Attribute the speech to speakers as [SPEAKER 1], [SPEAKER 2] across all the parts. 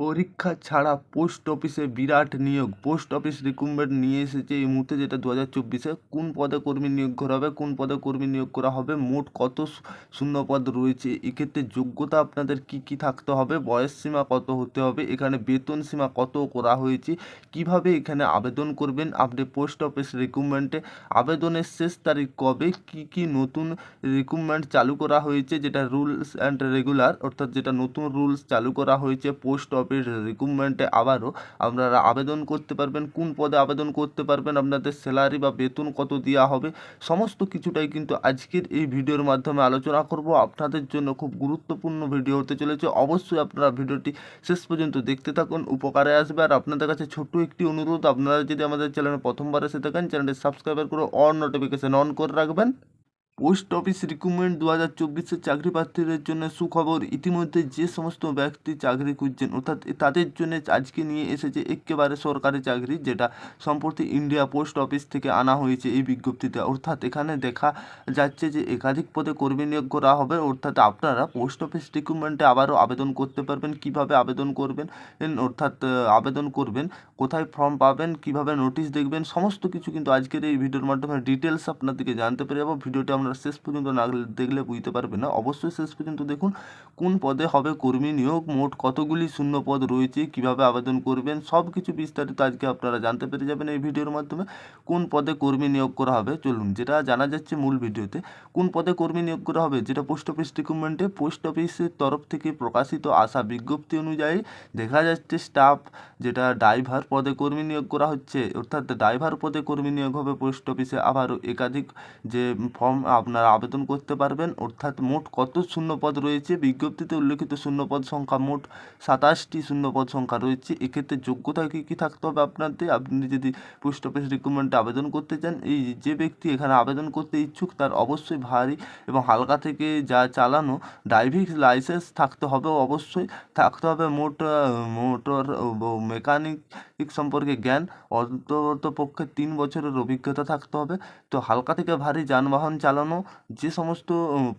[SPEAKER 1] পরীক্ষা ছাড়া পোস্ট অফিসে বিরাট নিয়োগ। পোস্ট অফিস রিক্রুটমেন্ট নিয়ে এসেছে এই মুহূর্তে, যেটা 2024-এ। কোন পদে কর্মী নিয়োগ করা হবে, কোন পদে কর্মী নিয়োগ করা হবে, মোট কত শূন্য পদ রয়েছে, এক্ষেত্রে যোগ্যতা আপনাদের কি কি থাকতে হবে, বয়স সীমা কত হতে হবে, এখানে বেতন সীমা কত করা হয়েছে, কিভাবে এখানে আবেদন করবেন আপনি পোস্ট অফিস রিক্রুটমেন্টে, আবেদনের শেষ তারিখ কবে, কি কি নতুন রিক্রুটমেন্ট চালু করা হয়েছে, যেটা রুলস অ্যান্ড রেগুলার, অর্থাৎ যেটা নতুন রুলস চালু করা হয়েছে পোস্ট অফিস রিক্রুটমেন্টে। আবারও আপনারা আবেদন করতে পারবেন, কোন পদে আবেদন করতে পারবেন, আপনাদের স্যালারি বা বেতন কত দেওয়া হবে, সমস্ত কিছুটাই কিন্তু আজকের এই ভিডিওর মাধ্যমে আলোচনা করব। আপনাদের জন্য খুব গুরুত্বপূর্ণ ভিডিও হতে চলেছে, অবশ্যই আপনারা ভিডিওটি শেষ পর্যন্ত দেখতে থাকুন, উপকারে আসবে। আর আপনাদের কাছে ছোট্ট একটি অনুরোধ, আপনারা যদি আমাদের চ্যানেলে প্রথমবার এসে থাকেন, চ্যানেলটি সাবস্ক্রাইব করে অল নোটিফিকেশন অন করে রাখবেন। পোস্ট অফিস রিক্রুটমেন্ট 2024-এর চাকরি প্রার্থীদের জন্য সুখবর। ইতিমধ্যে যে সমস্ত ব্যক্তি চাকরি খুঁজছেন, অর্থাৎ তাদের জন্য আজকে নিয়ে এসেছে একেবারে সরকারি চাকরি, যেটা সম্প্রতি ইন্ডিয়া পোস্ট অফিস থেকে আনা হয়েছে এই বিজ্ঞপ্তিতে। অর্থাৎ এখানে দেখা যাচ্ছে যে একাধিক পদে কর্মী নিয়োগ করা হবে। অর্থাৎ আপনারা পোস্ট অফিস রিক্রুটমেন্টে আবারও আবেদন করতে পারবেন। কিভাবে আবেদন করবেন, অর্থাৎ আবেদন করবেন, কোথায় ফর্ম পাবেন, কিভাবে নোটিশ দেখবেন, সমস্ত কিছু কিন্তু আজকের এই ভিডিওর মাধ্যমে ডিটেলস আপনাদেরকে জানতে পেরে যাবো। ভিডিওটি আপনারা শেষ পর্যন্ত না দেখলে বুঝতে পারবেন না, অবশ্যই শেষ পর্যন্ত দেখুন। কোন পদে হবে কর্মী নিয়োগ, মোট কতগুলি শূন্য পদ রয়েছে, কিভাবে আবেদন করবেন, সব কিছু বিস্তারিত আজকে আপনারা জানতে পেরে যাবেন এই ভিডিওর মাধ্যমে। কোন পদে কর্মী নিয়োগ করা হবে, চলুন যেটা জানা যাচ্ছে মূল ভিডিওতে। কোন পদে কর্মী নিয়োগ করা হবে, যেটা পোস্ট অফিস রিক্রুটমেন্টে পোস্ট অফিসের তরফ থেকে প্রকাশিত আসা বিজ্ঞপ্তি অনুযায়ী দেখা যাচ্ছে স্টাফ, যেটা ড্রাইভার পদে কর্মী নিয়োগ করা হচ্ছে। অর্থাৎ ড্রাইভার পদে কর্মী নিয়োগ হবে পোস্ট অফিসে। আবারও একাধিক যে ফর্ম আপনারা আবেদন করতে পারবেন। অর্থাৎ মোট কত শূন্যপদ রয়েছে, বিজ্ঞপ্তিতে উল্লেখিত শূন্যপদ সংখ্যা মোট 27টি শূন্যপদ সংখ্যা রয়েছে। এক্ষেত্রে যোগ্যতা কী কী থাকতে হবে আপনাদের, আপনি যদি পোস্ট অফিস রিক্রুটমেন্টে আবেদন করতে চান, এই যে ব্যক্তি এখানে আবেদন করতে ইচ্ছুক তার অবশ্যই ভারী এবং হালকা থেকে যা চালানো ড্রাইভিং লাইসেন্স থাকতে হবে, অবশ্যই থাকতে হবে। মোটর মেকানিক সম্পর্কে জ্ঞান, অন্ততপক্ষে 3 বছরের অভিজ্ঞতা থাকতে হবে। তো হালকা থেকে ভারী যানবাহন চালানো, যে সমস্ত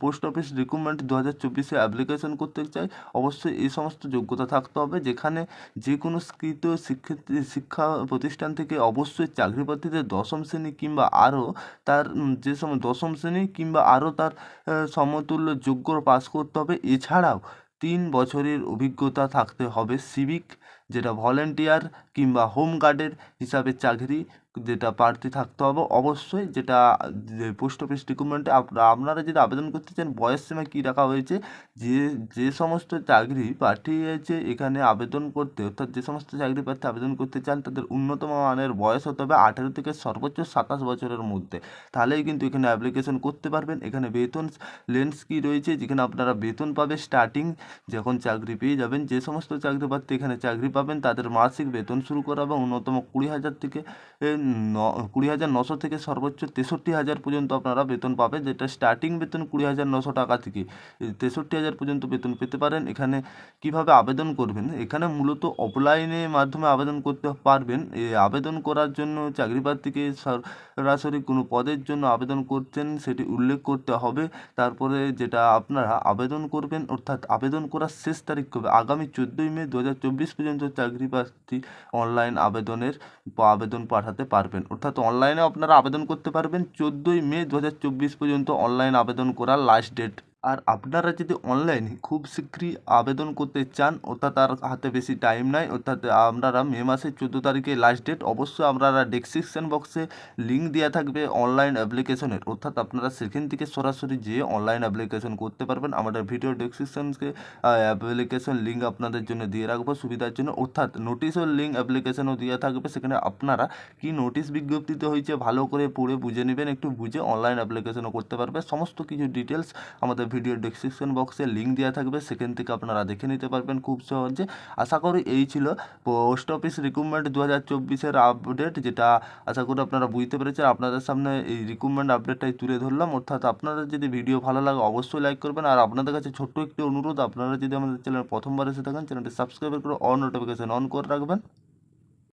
[SPEAKER 1] পোস্ট অফিস রিক্রুটমেন্ট 2024-এ অ্যাপ্লিকেশন করতে চাই, অবশ্যই এই সমস্ত যোগ্যতা থাকতে হবে। যেখানে যে কোনো স্বীকৃত শিক্ষা প্রতিষ্ঠান থেকে অবশ্যই চাকরি প্রার্থীদের দশম শ্রেণী কিংবা আরও তার যে সময় দশম শ্রেণী কিংবা আরও তার সমতুল্য যোগ্য পাস করতে হবে। এছাড়াও 3 বছরের অভিজ্ঞতা থাকতে হবে সিভিক, যেটা ভলেন্টিয়ার কিংবা হোম গার্ডের হিসাবে চাকরি, যেটা প্রার্থী থাকতে হবে অবশ্যই। যেটা পোস্ট অফিস রিক্রুটমেন্টে আপনারা যদি আবেদন করতে চান, বয়স সীমা কী রাখা হয়েছে, যে সমস্ত চাকরি প্রার্থী আছে এখানে আবেদন করতে, অর্থাৎ যে সমস্ত চাকরি প্রার্থী আবেদন করতে চান তাদের উন্নতম মানের বয়স হতে হবে 18 থেকে সর্বোচ্চ 27 বছরের মধ্যে, তাহলেই কিন্তু এখানে অ্যাপ্লিকেশন করতে পারবেন। এখানে বেতন লেন্স কী রয়েছে, যেখানে আপনারা বেতন পাবে স্টার্টিং যখন চাকরি পেয়ে যাবেন। যে সমস্ত চাকরি প্রার্থী এখানে চাকরি পাবেন তাদের মাসিক বেতন শুরু করা হবে ন্যূনতম 20,000 থেকে 20,900 থেকে সর্বোচ্চ 63,000 পর্যন্ত আপনারা বেতন পাবেন, যেটা স্টার্টিং বেতন 20,900 টাকা থেকে 63,000 পর্যন্ত বেতন পেতে পারেন। এখানে কিভাবে আবেদন করবেন, এখানে মূলত অফলাইনের মাধ্যমে আবেদন করতে পারবেন। আবেদন করার জন্য চাকরি প্রার্থীকে সরাসরি কোনো পদের জন্য আবেদন করছেন সেটি উল্লেখ করতে হবে। তারপরে যেটা আপনারা আবেদন করবেন, অর্থাৎ আবেদন করার শেষ তারিখ কবে, আগামী 14ই মে 2024 পর্যন্ত চাকরি প্রার্থী অনলাইন আবেদন পাঠাতে পারবেন। অর্থাৎ অনলাইনে আপনারা আবেদন করতে পারবেন 14ই মে 2024 পর্যন্ত অনলাইন আবেদন করার লাস্ট ডেট। আর আপনারা যদি অনলাইনে খুব শীঘ্রই আবেদন করতে চান, অর্থাৎ তার হাতে বেশি টাইম নাই, অর্থাৎ আপনারা মে মাসের 14 তারিখে লাস্ট ডেট, অবশ্যই আপনারা ডেসক্রিপশন বক্সে লিঙ্ক দেওয়া থাকবে অনলাইন অ্যাপ্লিকেশনের, অর্থাৎ আপনারা সেখান থেকে সরাসরি যেয়ে অনলাইন অ্যাপ্লিকেশন করতে পারবেন। আমাদের ভিডিও ডেসক্রিপশনকে অ্যাপ্লিকেশন লিঙ্ক আপনাদের জন্য দিয়ে রাখবো সুবিধার জন্য, অর্থাৎ নোটিশের লিঙ্ক অ্যাপ্লিকেশনও দেওয়া থাকবে। সেখানে আপনারা কি নোটিশ বিজ্ঞপ্তিতে হয়েছে ভালো করে পড়ে বুঝে নেবেন, একটু বুঝে অনলাইন অ্যাপ্লিকেশনও করতে পারবে। সমস্ত কিছু ডিটেলস আমাদের ভিডিও ডেসক্রিপশন বক্সে লিঙ্ক দেওয়া থাকবে, সেখান থেকে আপনারা দেখে নিতে পারবেন খুব সহজে। আশা করি এই ছিল পোস্ট অফিস রিক্রুটমেন্ট 2024-এর আপডেট, যেটা আশা করি আপনারা বুঝতে পেরেছেন। আপনাদের সামনে এই রিক্রুটমেন্ট আপডেটটাই তুলে ধরলাম। অর্থাৎ আপনাদের যদি ভিডিও ভালো লাগে অবশ্যই লাইক করবেন। আর আপনাদের কাছে ছোট্ট একটি অনুরোধ, আপনারা যদি আমাদের চ্যানেল প্রথমবার এসে থাকেন, চ্যানেলটি সাবস্ক্রাইব করে অল নোটিফিকেশন অন করে রাখবেন।